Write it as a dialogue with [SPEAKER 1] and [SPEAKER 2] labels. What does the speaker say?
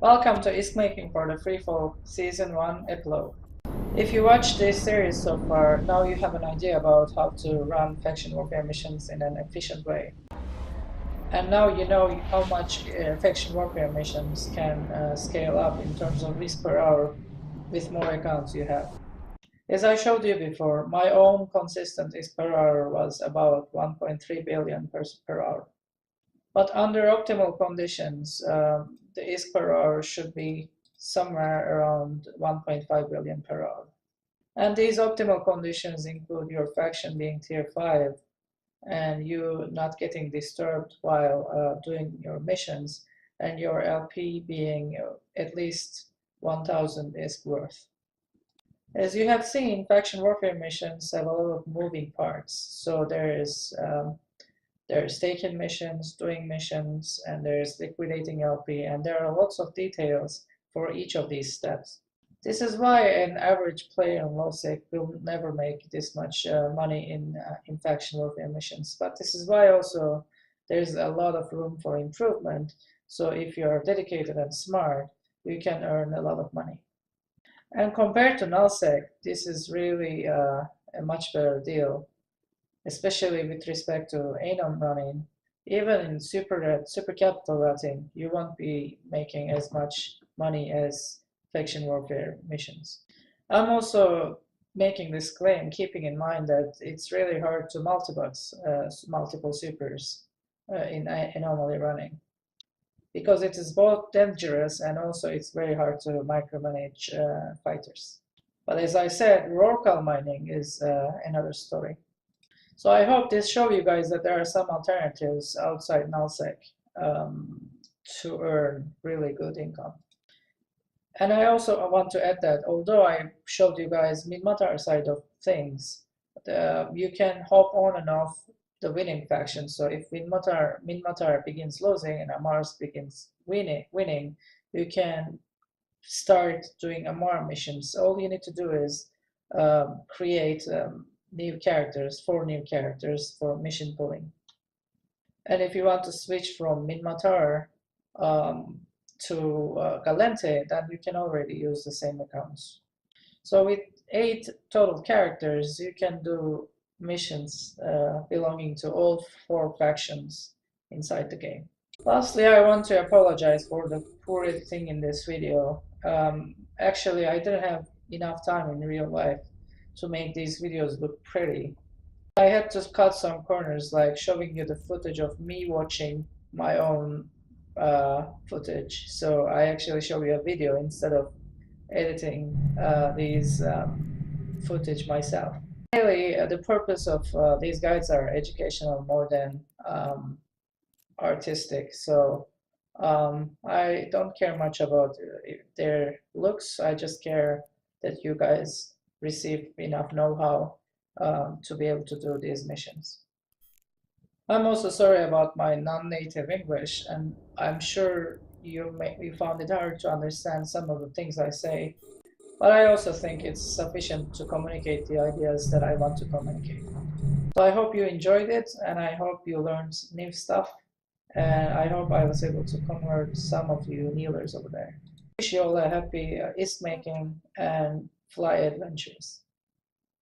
[SPEAKER 1] Welcome to ISKmaking for the Freefall Season 1 Epilogue. If you watched this series so far, now you have an idea about how to run faction warfare missions in an efficient way. And now you know how much faction warfare missions can scale up in terms of risk per hour with more accounts you have. As I showed you before, my own consistent risk per hour was about 1.3 billion per hour. But under optimal conditions, the ISK per hour should be somewhere around 1.5 billion per hour. And these optimal conditions include your faction being tier 5 and you not getting disturbed while doing your missions, and your LP being at least 1000 ISK worth. As you have seen, faction warfare missions have a lot of moving parts. So there's taken missions, doing missions, and there's liquidating LP, and there are lots of details for each of these steps. This is why an average player in LoSec will never make this much money in faction warfare missions. But this is why also there's a lot of room for improvement. So if you're dedicated and smart, you can earn a lot of money. And compared to nullsec, this is really a much better deal, especially with respect to anon running. Even in super capital routing, you won't be making as much money as faction warfare missions. I'm also making this claim keeping in mind that it's really hard to multi-box multiple supers in anomaly running, because it is both dangerous and also it's very hard to micromanage fighters. But as I said, Rorcal mining is another story. So I hope this shows you guys that there are some alternatives outside nullsec to earn really good income. And I also want to add that although I showed you guys Minmatar side of things, you can hop on and off the winning faction. So if Minmatar begins losing and Amars begins winning, you can start doing Amar missions. All you need to do is create new characters, 4 new characters for mission pulling. And if you want to switch from Minmatar to Galente, then you can already use the same accounts. So with 8 total characters, you can do missions belonging to all 4 factions inside the game. Lastly, I want to apologize for the poor editing in this video. Actually, I didn't have enough time in real life to make these videos look pretty. I had to cut some corners, like showing you the footage of me watching my own footage. So I actually show you a video instead of editing these footage myself. Really, the purpose of these guides are educational more than artistic. So I don't care much about their looks. I just care that you guys receive enough know-how to be able to do these missions. I'm also sorry about my non-native English, and I'm sure you found it hard to understand some of the things I say, but I also think it's sufficient to communicate the ideas that I want to communicate. So I hope you enjoyed it, and I hope you learned new stuff, and I hope I was able to convert some of you kneelers over there. Wish you all a happy ISKmaking and fly adventures.